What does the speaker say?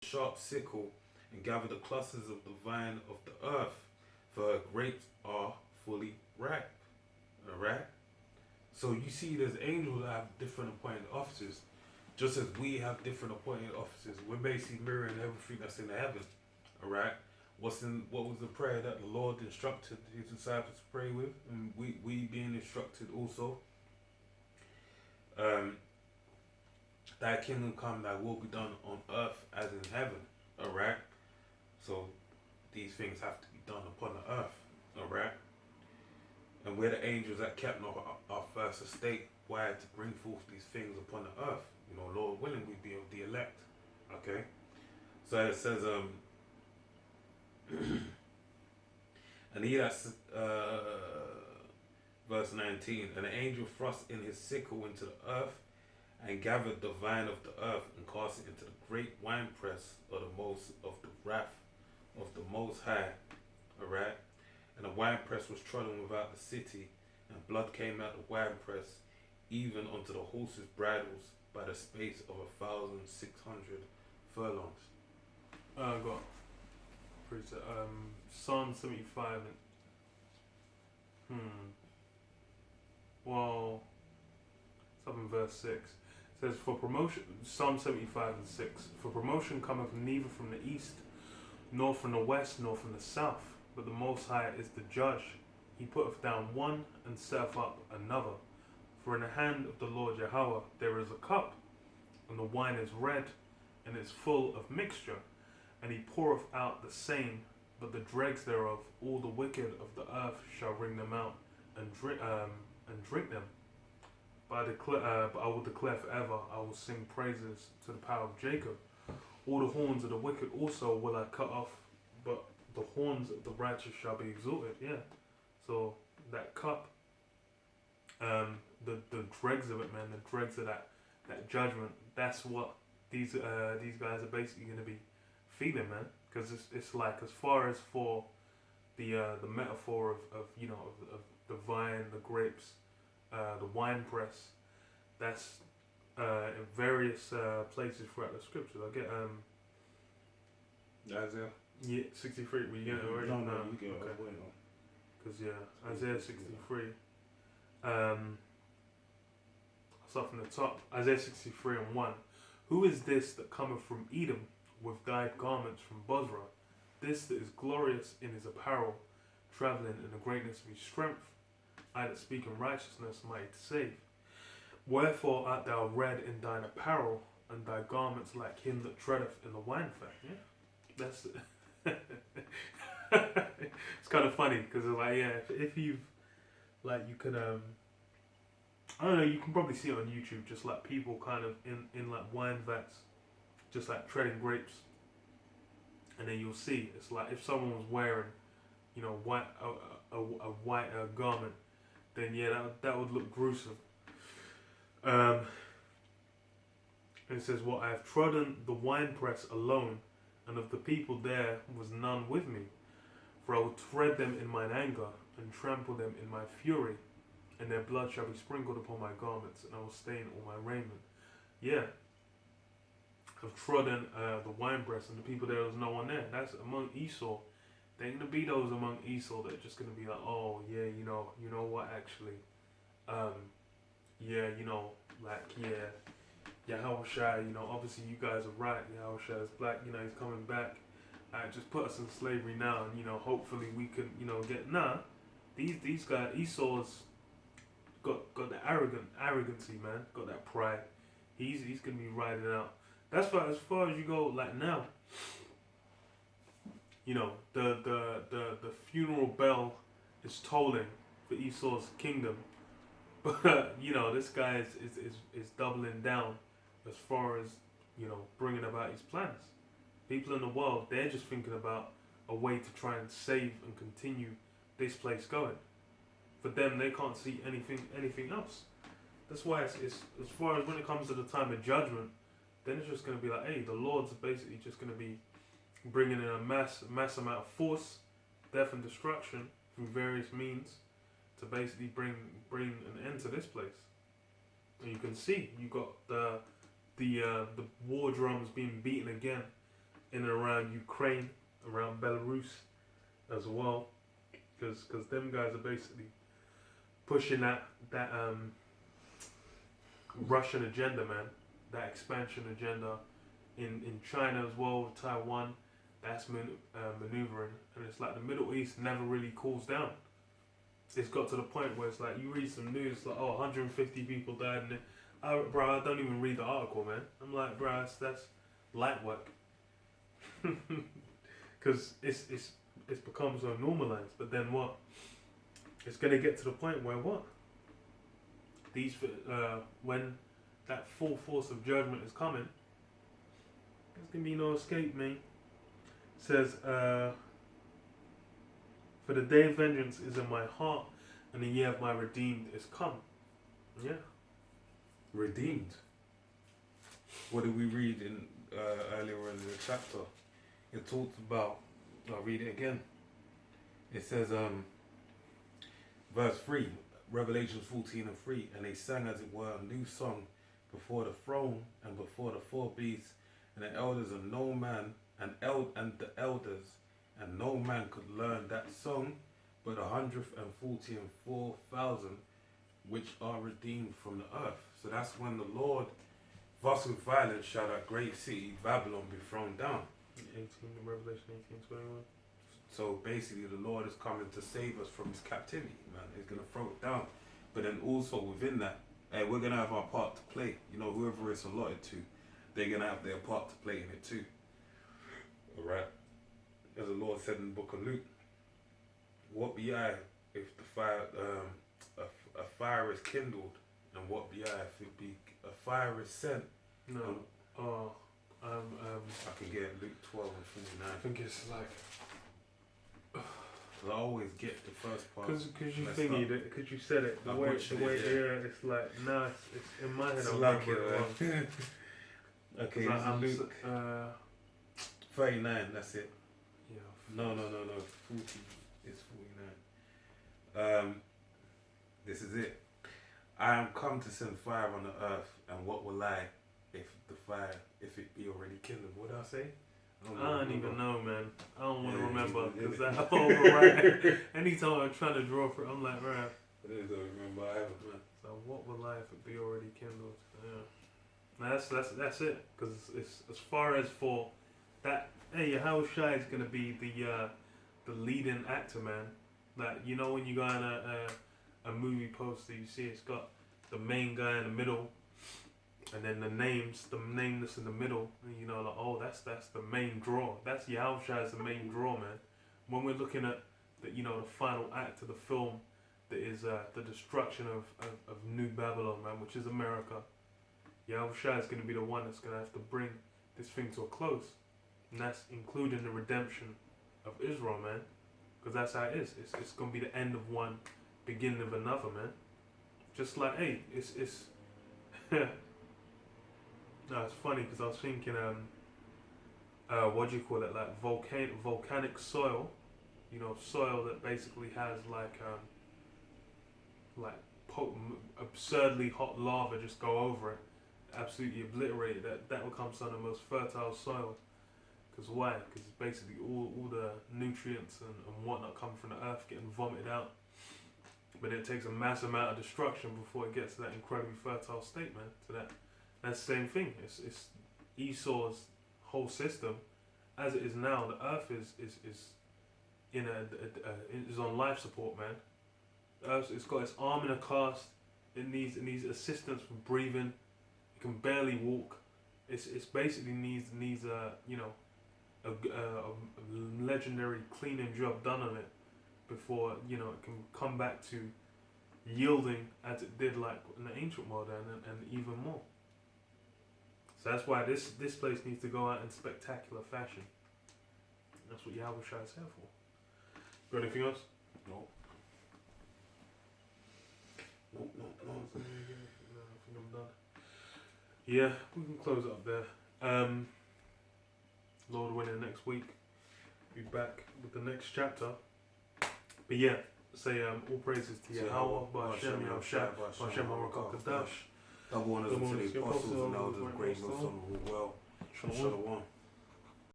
sharp sickle and gather the clusters of the vine of the earth, for her grapes are fully ripe. Alright? So you see, there's angels that have different appointed offices, just as we have different appointed offices. We're basically mirroring everything that's in the heaven. Alright? What was the prayer that the Lord instructed his disciples to pray with? And we being instructed also. Um, Thy kingdom come, thy will be done on earth as in heaven. Alright? So these things have to be done upon the earth. Alright? And we're the angels that kept our first estate. Why? To bring forth these things upon the earth. Lord willing, we be of the elect. Okay? So it says, and he that's, verse 19, and the angel thrust in his sickle into the earth and gathered the vine of the earth and cast it into the great winepress of the wrath of the Most High. Alright? And the winepress was trodden without the city, and blood came out the winepress, even unto the horses' bridles, by the space of 1,600 furlongs. I got Psalm 75 and well, it's up in verse 6. It says, for promotion, Psalm 75 and 6, for promotion cometh neither from the east, nor from the west, nor from the south, but the Most High is the judge. He putteth down one and setteth up another. For in the hand of the Lord Yahweh there is a cup, and the wine is red, and is full of mixture. And he poureth out the same, but the dregs thereof, all the wicked of the earth shall wring them out and drink them. But I will declare forever, I will sing praises to the power of Jacob. All the horns of the wicked also will I cut off, but the horns of the righteous shall be exalted. Yeah. So that cup, the dregs of it, man, the dregs of that judgment. That's what these guys are basically going to be feeling, man. Because it's like, as far as for the metaphor of the vine, the grapes, the wine press, that's in various places throughout the scriptures. I get Isaiah? 63. We get it already? No, you get it. Okay. Because Isaiah 63. Start from the top. Isaiah 63 and 1. Who is this that cometh from Edom with dyed garments from Bozrah? This that is glorious in his apparel, travelling in the greatness of his strength. I that speak in righteousness, mighty to save. Wherefore art thou red in thine apparel, and thy garments like him that treadeth in the wine fat? Yeah, that's it's kind of funny because it's like, yeah, if you've like, you could I don't know, you can probably see it on YouTube, just like people kind of in like wine vats, just like treading grapes, and then you'll see it's like if someone was wearing, white a white garment, then yeah, that would look gruesome. And it says, "What I have trodden the winepress alone, and of the people there was none with me. For I will tread them in mine anger, and trample them in my fury, and their blood shall be sprinkled upon my garments, and I will stain all my raiment." Yeah, I've trodden the winepress, and the people there was no one there. That's among Esau. There ain't gonna be those among Esau that are just gonna be like, oh yeah, you know what, actually, yeah, Yahushua, obviously you guys are right. Yahushua is black, he's coming back. Just put us in slavery now, and hopefully we can, get these guys. Esau's got the arrogancy, man. Got that pride. He's gonna be riding out. That's as far as you go. Like now, the funeral bell is tolling for Esau's kingdom, but this guy is doubling down as far as bringing about his plans. People in the world, they're just thinking about a way to try and save and continue this place going. For them, they can't see anything else. That's why it's as far as when it comes to the time of judgment, then it's just going to be like, hey, the Lord's basically just going to be bringing in a mass amount of force, death and destruction through various means to basically bring an end to this place. And you can see you got the war drums being beaten again in and around Ukraine, around Belarus as well, because them guys are basically pushing that Russian agenda, man, that expansion agenda in China as well, with Taiwan. That's maneuvering, and it's like the Middle East never really cools down. It's got to the point where it's like you read some news like 150 people died, and bro, I don't even read the article, man. I'm like, bro, that's light work, because it's become so normalized. But then what? It's gonna get to the point where what? These when that full force of judgment is coming, there's gonna be no escape, man. It says, for the day of vengeance is in my heart, and the year of my redeemed is come. Yeah. Redeemed. What did we read in earlier in the chapter? It talks about. I'll read it again. It says, verse 3, Revelation 14:3, and they sang as it were a new song before the throne and before the four beasts, and the elders and no man and the elders, and no man could learn that song, but 144,000 which are redeemed from the earth. So that's when the Lord, thus with violence shall that great city Babylon be thrown down. 18, Revelation 18:21. So basically, the Lord is coming to save us from his captivity, man. He's going to throw it down. But then also within that, we're going to have our part to play. You know, whoever it's allotted to, they're going to have their part to play in it too. Alright? As the Lord said in the book of Luke, what be I if the fire, a fire is kindled, and what be I if it be a fire is sent? No. I can get Luke 12:29. I think it's like. I always get the first part. Because you thingy it, because you said it, the way, it's like, nah, it's in my head, it's I like remember it wrong. Okay, like, Luke 39, that's it. Yeah. No, 40 is 49. This is it. I am come to send fire on the earth, and what will I if it be already kindled? What did I say? I don't even know, man. I don't want to remember, because that override. Anytime I'm trying to draw for it, I'm like, right. I don't remember either, man. So what will life it be already kindled? Yeah. Now that's it. Because it's as far as for that. Hey, How Shy is gonna be the leading actor, man. Like, you know when you go on a movie poster, you see it's got the main guy in the middle. And then the nameless in the middle, and you know, like, oh, that's the main draw. That's Yahushua is the main draw, man. When we're looking at the final act of the film, that is the destruction of New Babylon, man, which is America. Yahushua is going to be the one that's going to have to bring this thing to a close, and that's including the redemption of Israel, man, because that's how it is. It's going to be the end of one, beginning of another, man. Just like, hey, it's. No, it's funny because I was thinking, what do you call it? Like volcanic soil, soil that basically has absurdly hot lava just go over it, absolutely obliterate it. That becomes some of the most fertile soil. Because why? Because it's basically all the nutrients and whatnot come from the earth getting vomited out. But it takes a massive amount of destruction before it gets to that incredibly fertile state, man. That's the same thing. It's Esau's whole system, as it is now. The earth is is on life support, man. The earth, it's got its arm in a cast. It needs assistance with breathing. It can barely walk. It's basically needs a legendary cleaning job done on it before it can come back to yielding as it did like in the ancient world and even more. So that's why this place needs to go out in spectacular fashion. That's what Yahushua is here for. Got anything else? No. I think I'm done. Yeah, we can close it up there. Lord willing, next week be back with the next chapter. But yeah, say all praises to Yahweh, Ba'Shem Yahushua, Ba'Shem HaRakah Kadash. Double honors to the apostles and elders, great most honorable well. Shalom.